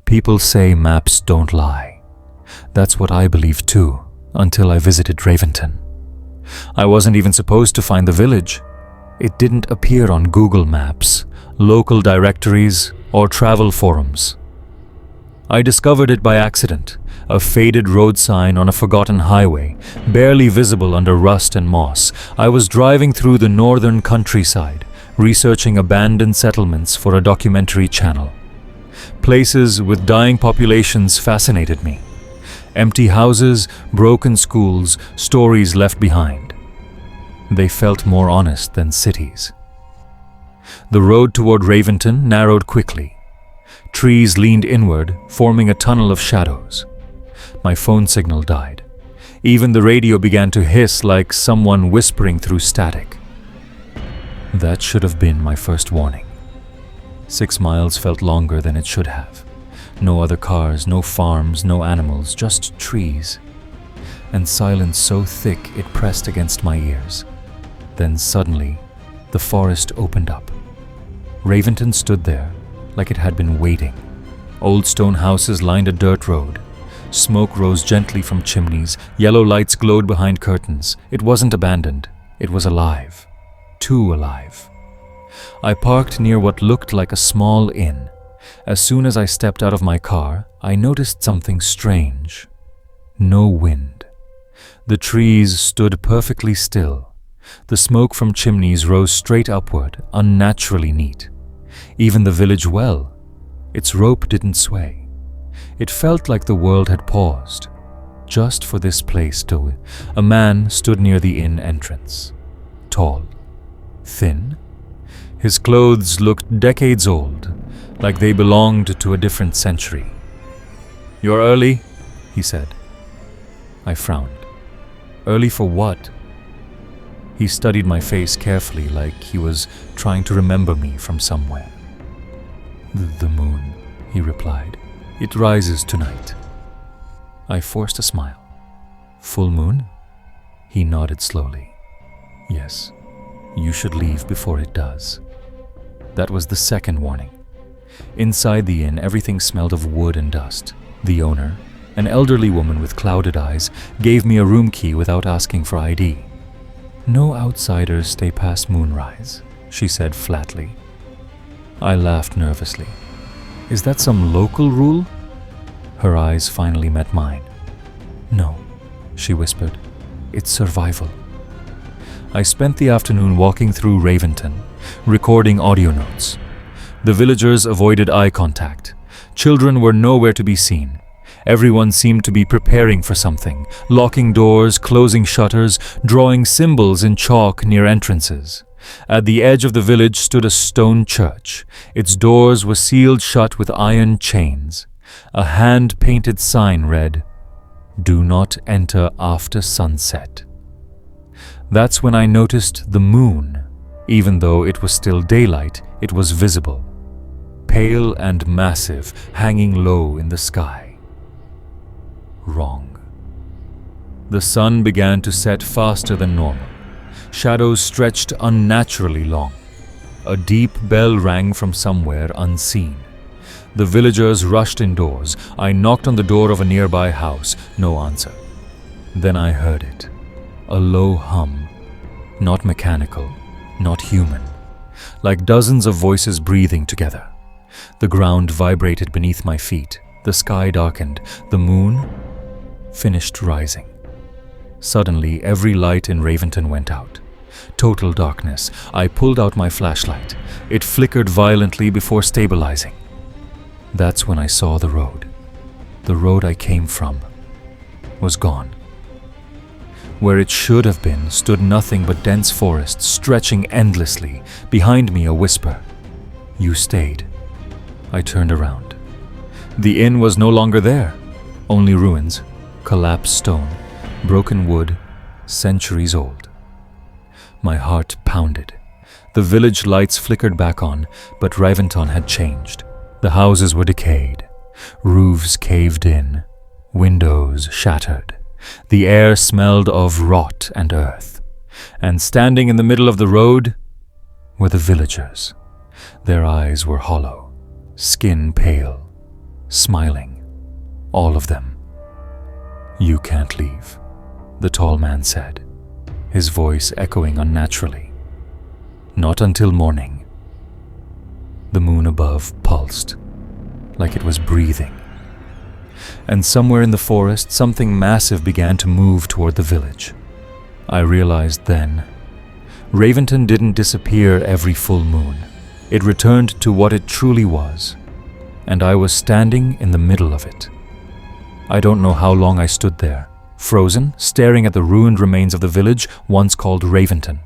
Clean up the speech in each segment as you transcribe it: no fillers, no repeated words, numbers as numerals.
People say maps don't lie. That's what I believed too, until I visited Raventon. I wasn't even supposed to find the village. It didn't appear on Google Maps, local directories, or travel forums. I discovered it by accident, a faded road sign on a forgotten highway, barely visible under rust and moss. I was driving through the northern countryside, researching abandoned settlements for a documentary channel. Places with dying populations fascinated me. Empty houses, broken schools, stories left behind. They felt more honest than cities. The road toward Raventon narrowed quickly. Trees leaned inward, forming a tunnel of shadows. My phone signal died. Even the radio began to hiss like someone whispering through static. That should have been my first warning. 6 miles felt longer than it should have. No other cars, no farms, no animals, just trees. And silence so thick it pressed against my ears. Then suddenly, the forest opened up. Raventon stood there, like it had been waiting. Old stone houses lined a dirt road. Smoke rose gently from chimneys. Yellow lights glowed behind curtains. It wasn't abandoned. It was alive. Too alive. I parked near what looked like a small inn. As soon as I stepped out of my car, I noticed something strange. No wind. The trees stood perfectly still. The smoke from chimneys rose straight upward, unnaturally neat. Even the village well, its rope didn't sway. It felt like the world had paused, just for this place to. A man stood near the inn entrance. Tall, thin. His clothes looked decades old, like they belonged to a different century. "You're early," he said. I frowned. Early for what? He studied my face carefully, like he was trying to remember me from somewhere. The moon," he replied. "It rises tonight." I forced a smile. "Full moon?" He nodded slowly. "Yes, you should leave before it does." That was the second warning. Inside the inn, everything smelled of wood and dust. The owner, an elderly woman with clouded eyes, gave me a room key without asking for ID. "No outsiders stay past moonrise," she said flatly. I laughed nervously. "Is that some local rule?" Her eyes finally met mine. "No," she whispered. "It's survival." I spent the afternoon walking through Raventon, recording audio notes. The villagers avoided eye contact. Children were nowhere to be seen. Everyone seemed to be preparing for something, locking doors, closing shutters, drawing symbols in chalk near entrances. At the edge of the village stood a stone church. Its doors were sealed shut with iron chains. A hand-painted sign read, "Do not enter after sunset." That's when I noticed the moon. Even though it was still daylight, it was visible. Pale and massive, hanging low in the sky. Wrong. The sun began to set faster than normal. Shadows stretched unnaturally long. A deep bell rang from somewhere unseen. The villagers rushed indoors. I knocked on the door of a nearby house. No answer. Then I heard it. A low hum. Not mechanical, not human. Like dozens of voices breathing together. The ground vibrated beneath my feet. The sky darkened. The moon finished rising. Suddenly, every light in Raventon went out. Total darkness. I pulled out my flashlight. It flickered violently before stabilizing. That's when I saw the road. The road I came from was gone. Where it should have been stood nothing but dense forest stretching endlessly. Behind me, a whisper. "You stayed." I turned around. The inn was no longer there. Only ruins, collapsed stone, broken wood, centuries old. My heart pounded. The village lights flickered back on, but Raventon had changed. The houses were decayed. Roofs caved in. Windows shattered. The air smelled of rot and earth. And standing in the middle of the road were the villagers. Their eyes were hollow, skin pale, smiling, all of them. "You can't leave," the tall man said, his voice echoing unnaturally. "Not until morning." The moon above pulsed, like it was breathing. And somewhere in the forest, something massive began to move toward the village. I realized then, Raventon didn't disappear every full moon. It returned to what it truly was, and I was standing in the middle of it. I don't know how long I stood there, frozen, staring at the ruined remains of the village once called Raventon.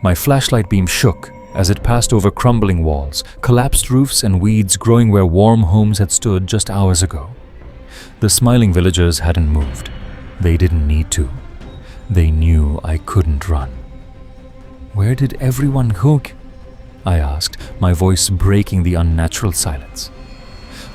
My flashlight beam shook as it passed over crumbling walls, collapsed roofs, and weeds growing where warm homes had stood just hours ago. The smiling villagers hadn't moved. They didn't need to. They knew I couldn't run. "Where did everyone go?" I asked, my voice breaking the unnatural silence.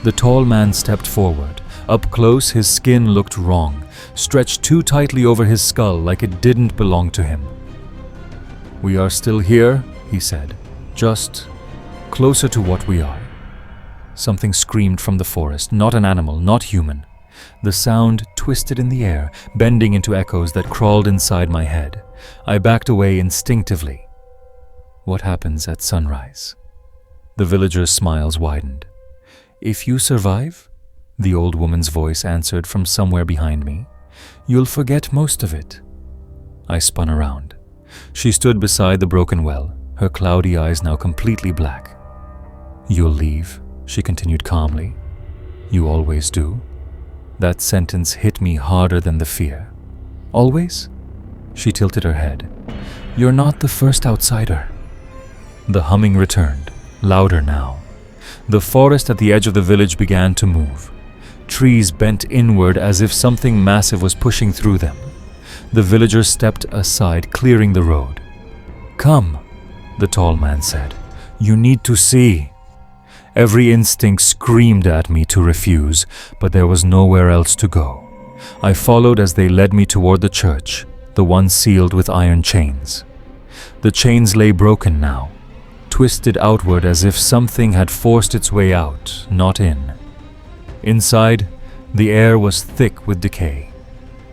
The tall man stepped forward. Up close, his skin looked wrong, stretched too tightly over his skull like it didn't belong to him. "We are still here," he said, "just closer to what we are." Something screamed from the forest, not an animal, not human. The sound twisted in the air, bending into echoes that crawled inside my head. I backed away instinctively. "What happens at sunrise?" The villagers' smiles widened. "If you survive," the old woman's voice answered from somewhere behind me, "you'll forget most of it." I spun around. She stood beside the broken well, her cloudy eyes now completely black. "You'll leave," she continued calmly. "You always do." That sentence hit me harder than the fear. "Always?" She tilted her head. "You're not the first outsider." The humming returned, louder now. The forest at the edge of the village began to move. Trees bent inward as if something massive was pushing through them. The villagers stepped aside, clearing the road. "Come," the tall man said. "You need to see." Every instinct screamed at me to refuse, but there was nowhere else to go. I followed as they led me toward the church, the one sealed with iron chains. The chains lay broken now, twisted outward as if something had forced its way out, not in. Inside, the air was thick with decay.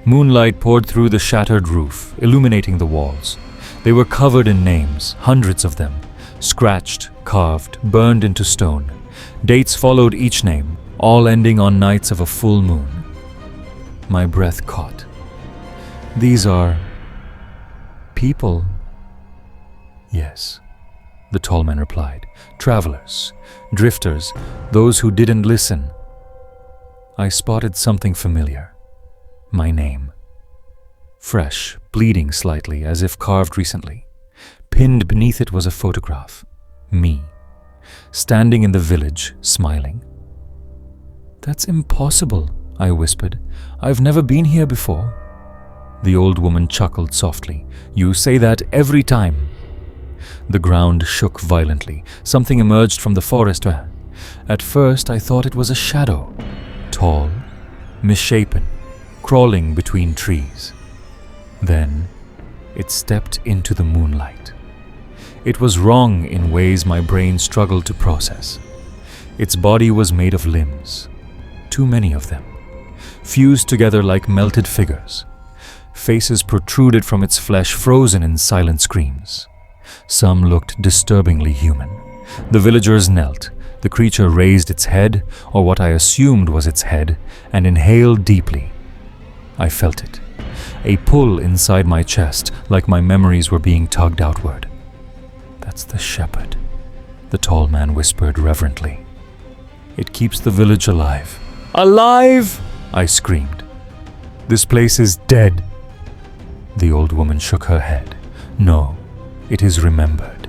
Moonlight poured through the shattered roof, illuminating the walls. They were covered in names, hundreds of them, scratched, carved, burned into stone. Dates followed each name, all ending on nights of a full moon. My breath caught. "These are people." "Yes," the tall man replied. "Travelers, drifters, those who didn't listen." I spotted something familiar. My name. Fresh, bleeding slightly, as if carved recently. Pinned beneath it was a photograph. Me. Standing in the village, smiling. "That's impossible," I whispered. "I've never been here before." The old woman chuckled softly. "You say that every time." The ground shook violently. Something emerged from the forest. At first I thought it was a shadow. Tall, misshapen, crawling between trees. Then it stepped into the moonlight. It was wrong in ways my brain struggled to process. Its body was made of limbs, too many of them, fused together like melted figures. Faces protruded from its flesh, frozen in silent screams. Some looked disturbingly human. The villagers knelt. The creature raised its head, or what I assumed was its head, and inhaled deeply. I felt it. A pull inside my chest, like my memories were being tugged outward. "That's the shepherd," the tall man whispered reverently. "It keeps the village alive." "Alive!" I screamed. "This place is dead." The old woman shook her head. "No, it is remembered."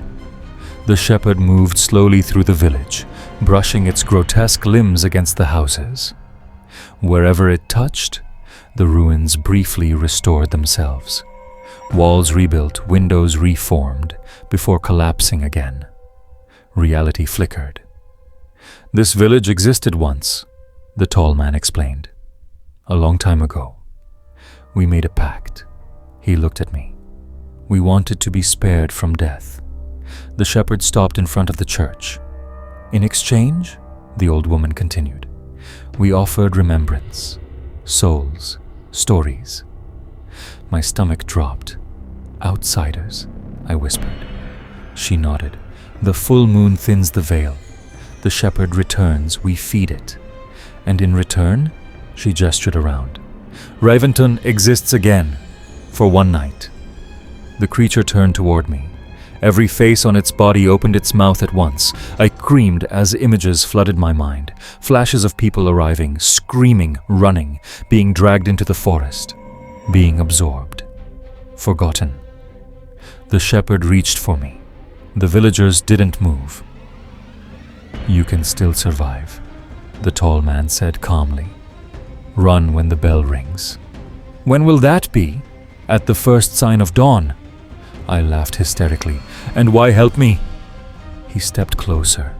The shepherd moved slowly through the village, brushing its grotesque limbs against the houses. Wherever it touched, the ruins briefly restored themselves. Walls rebuilt, windows reformed, before collapsing again. Reality flickered. "This village existed once," the tall man explained. "A long time ago. We made a pact." He looked at me. "We wanted to be spared from death." The shepherd stopped in front of the church. "In exchange," the old woman continued, We offered remembrance, souls, stories. My stomach dropped. Outsiders, I whispered. She nodded. The full moon thins the veil. The shepherd returns, we feed it. And in return, she gestured around. Raventon exists again, for one night. The creature turned toward me. Every face on its body opened its mouth at once. I screamed as images flooded my mind. Flashes of people arriving, screaming, running, being dragged into the forest, being absorbed, forgotten. The shepherd reached for me. The villagers didn't move. You can still survive, the tall man said calmly. Run when the bell rings. When will that be? At the first sign of dawn. I laughed hysterically. And why help me? He stepped closer,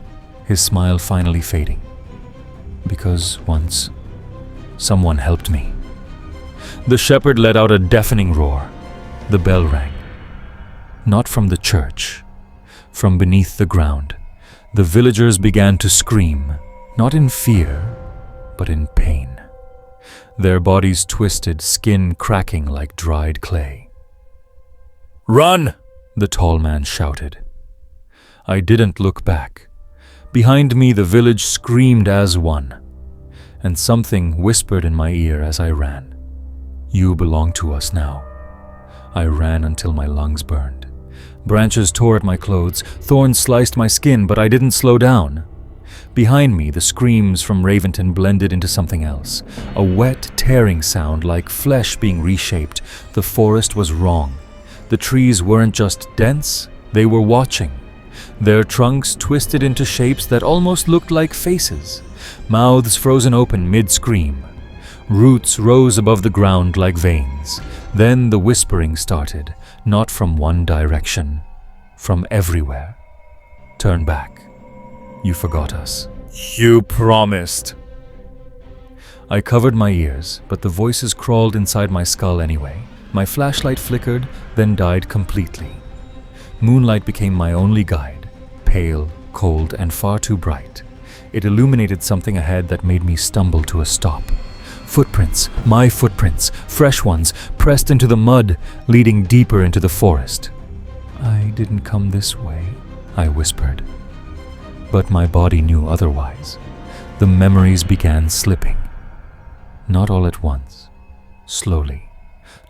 his smile finally fading. Because once, someone helped me. The shepherd let out a deafening roar. The bell rang. Not from the church, from beneath the ground. The villagers began to scream, not in fear, but in pain. Their bodies twisted, skin cracking like dried clay. Run! The tall man shouted. I didn't look back. Behind me, the village screamed as one, and something whispered in my ear as I ran. You belong to us now. I ran until my lungs burned. Branches tore at my clothes, thorns sliced my skin, but I didn't slow down. Behind me, the screams from Raventon blended into something else. A wet, tearing sound like flesh being reshaped. The forest was wrong. The trees weren't just dense, they were watching. Their trunks twisted into shapes that almost looked like faces. Mouths frozen open mid-scream. Roots rose above the ground like veins. Then the whispering started, not from one direction, from everywhere. Turn back. You forgot us. You promised. I covered my ears, but the voices crawled inside my skull anyway. My flashlight flickered, then died completely. Moonlight became my only guide, pale, cold, and far too bright. It illuminated something ahead that made me stumble to a stop. Footprints, my footprints, fresh ones, pressed into the mud, leading deeper into the forest. I didn't come this way, I whispered. But my body knew otherwise. The memories began slipping. Not all at once, slowly,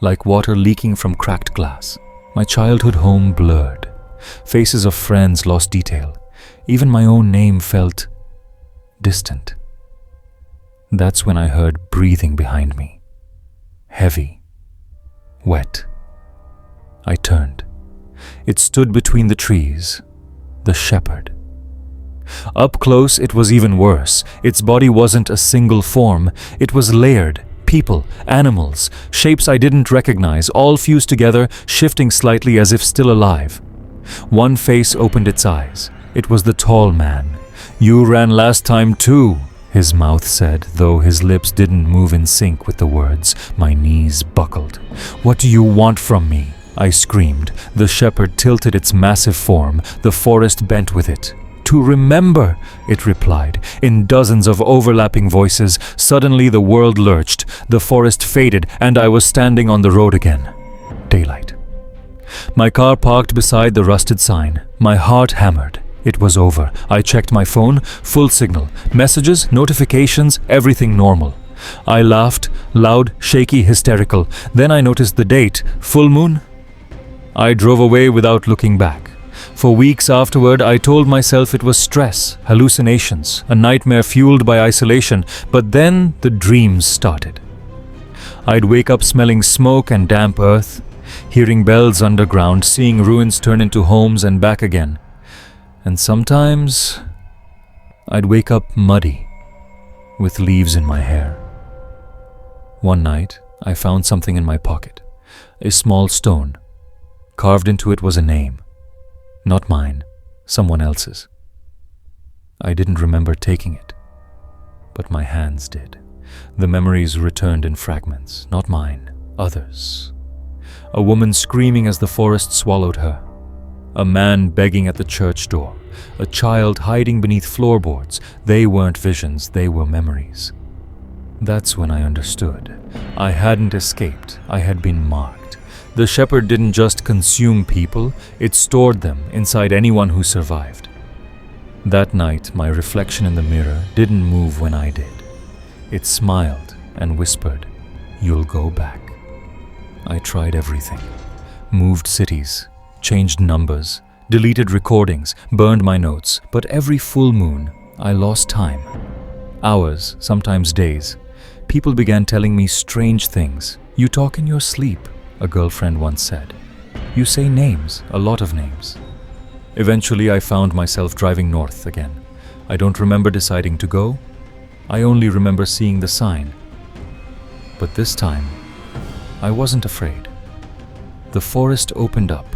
like water leaking from cracked glass. My childhood home blurred. Faces of friends lost detail. Even my own name felt distant. That's when I heard breathing behind me. Heavy. Wet. I turned. It stood between the trees. The shepherd. Up close, it was even worse. Its body wasn't a single form. It was layered. People, animals, shapes I didn't recognize, all fused together, shifting slightly as if still alive. One face opened its eyes. It was the tall man. You ran last time too, his mouth said, though his lips didn't move in sync with the words. My knees buckled. What do you want from me? I screamed. The shepherd tilted its massive form. The forest bent with it. To remember, it replied, in dozens of overlapping voices. Suddenly the world lurched. The forest faded, and I was standing on the road again. Daylight. My car parked beside the rusted sign. My heart hammered. It was over. I checked my phone, full signal. Messages, notifications, everything normal. I laughed, loud, shaky, hysterical. Then I noticed the date, full moon. I drove away without looking back. For weeks afterward, I told myself it was stress, hallucinations, a nightmare fueled by isolation, but then the dreams started. I'd wake up smelling smoke and damp earth, hearing bells underground, seeing ruins turn into homes and back again. And sometimes, I'd wake up muddy, with leaves in my hair. One night, I found something in my pocket, a small stone. Carved into it was a name. Not mine, someone else's. I didn't remember taking it, but my hands did. The memories returned in fragments, not mine, others. A woman screaming as the forest swallowed her. A man begging at the church door. A child hiding beneath floorboards. They weren't visions, they were memories. That's when I understood. I hadn't escaped, I had been marked. The shepherd didn't just consume people, it stored them inside anyone who survived. That night, my reflection in the mirror didn't move when I did. It smiled and whispered, "You'll go back." I tried everything. Moved cities, changed numbers, deleted recordings, burned my notes, but every full moon, I lost time. Hours, sometimes days. People began telling me strange things. "You talk in your sleep," a girlfriend once said. "You say names, a lot of names." Eventually, I found myself driving north again. I don't remember deciding to go. I only remember seeing the sign. But this time, I wasn't afraid. The forest opened up.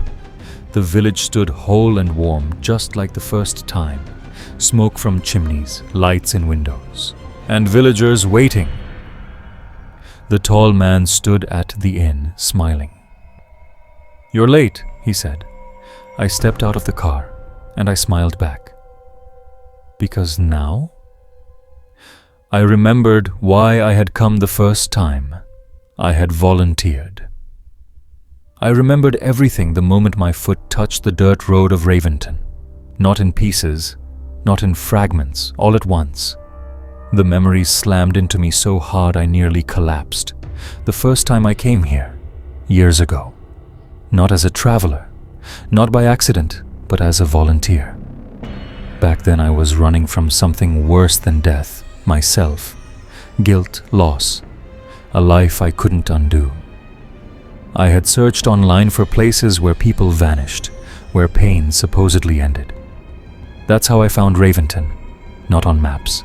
The village stood whole and warm, just like the first time. Smoke from chimneys, lights in windows, and villagers waiting. The tall man stood at the inn, smiling. "You're late," he said. I stepped out of the car, and I smiled back. Because now? I remembered why I had come the first time. I had volunteered. I remembered everything the moment my foot touched the dirt road of Raventon. Not in pieces, not in fragments, all at once. The memories slammed into me so hard I nearly collapsed. The first time I came here, years ago. Not as a traveler, not by accident, but as a volunteer. Back then I was running from something worse than death, myself. Guilt, loss, a life I couldn't undo. I had searched online for places where people vanished, where pain supposedly ended. That's how I found Raventon, not on maps.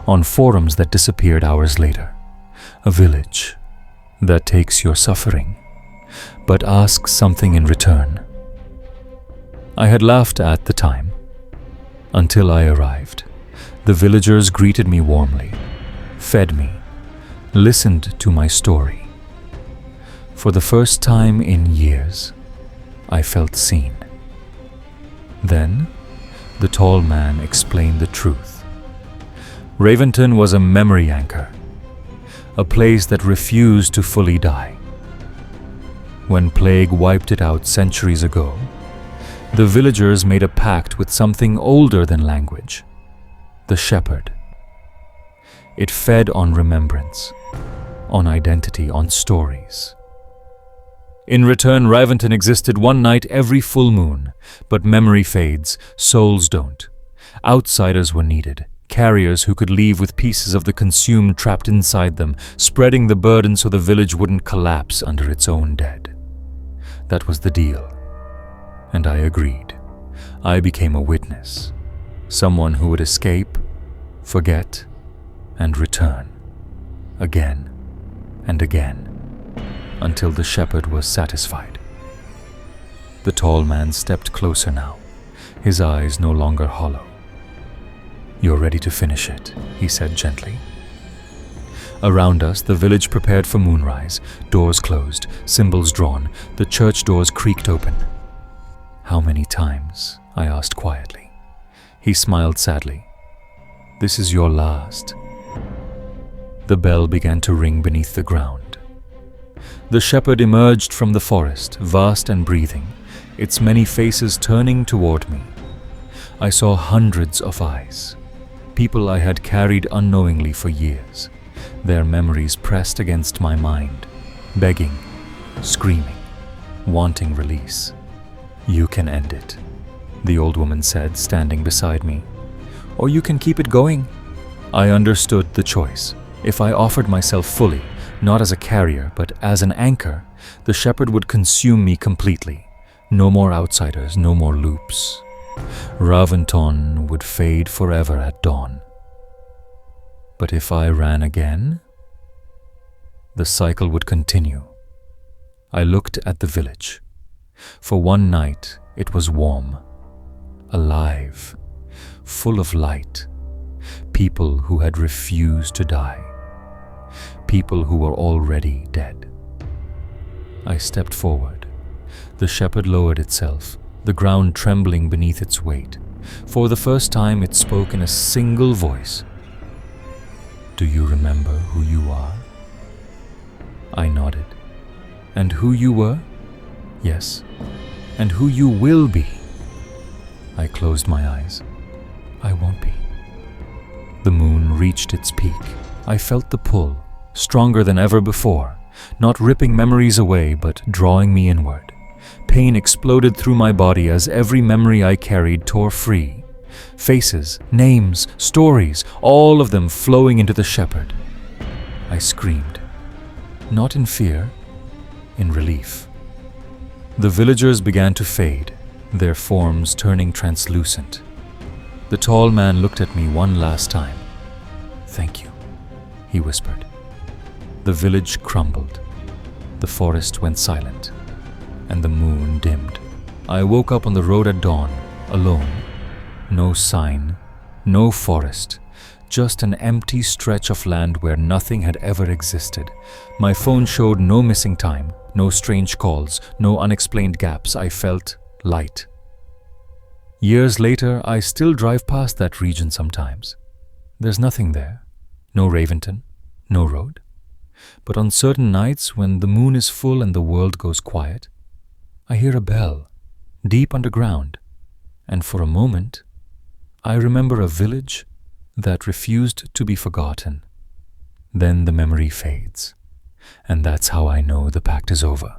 On forums that disappeared hours later. A village that takes your suffering, but asks something in return. I had laughed at the time, until I arrived. The villagers greeted me warmly, fed me, listened to my story. For the first time in years, I felt seen. Then, the tall man explained the truth. Raventon was a memory anchor, a place that refused to fully die. When plague wiped it out centuries ago, the villagers made a pact with something older than language, the shepherd. It fed on remembrance, on identity, on stories. In return, Raventon existed one night every full moon, but memory fades, souls don't. Outsiders were needed, carriers who could leave with pieces of the consumed trapped inside them, spreading the burden so the village wouldn't collapse under its own dead. That was the deal. And I agreed. I became a witness, someone who would escape, forget, and return, again and again, until the shepherd was satisfied. The tall man stepped closer now, his eyes no longer hollow. "You're ready to finish it," he said gently. Around us, the village prepared for moonrise, doors closed, symbols drawn, the church doors creaked open. "How many times?" I asked quietly. He smiled sadly. "This is your last." The bell began to ring beneath the ground. The shepherd emerged from the forest, vast and breathing, its many faces turning toward me. I saw hundreds of eyes, people I had carried unknowingly for years, their memories pressed against my mind, begging, screaming, wanting release. "You can end it," the old woman said, standing beside me. "Or you can keep it going." I understood the choice. If I offered myself fully, not as a carrier, but as an anchor, the shepherd would consume me completely. No more outsiders, no more loops. Raventon would fade forever at dawn. But if I ran again, the cycle would continue. I looked at the village. For one night, it was warm, alive, full of light. People who had refused to die. People who were already dead. I stepped forward. The shepherd lowered itself, the ground trembling beneath its weight. For the first time, it spoke in a single voice. "Do you remember who you are?" I nodded. "And who you were?" "Yes." "And who you will be?" I closed my eyes. "I won't be." The moon reached its peak. I felt the pull, stronger than ever before, not ripping memories away, but drawing me inward. Pain exploded through my body as every memory I carried tore free. Faces, names, stories, all of them flowing into the shepherd. I screamed. Not in fear, in relief. The villagers began to fade, their forms turning translucent. The tall man looked at me one last time. "Thank you," he whispered. The village crumbled. The forest went silent, and the moon dimmed. I woke up on the road at dawn, alone. No sign, no forest, just an empty stretch of land where nothing had ever existed. My phone showed no missing time, no strange calls, no unexplained gaps. I felt light. Years later, I still drive past that region sometimes. There's nothing there. No Raventon, no road. But on certain nights, when the moon is full and the world goes quiet, I hear a bell, deep underground, and for a moment, I remember a village that refused to be forgotten. Then the memory fades, and that's how I know the pact is over.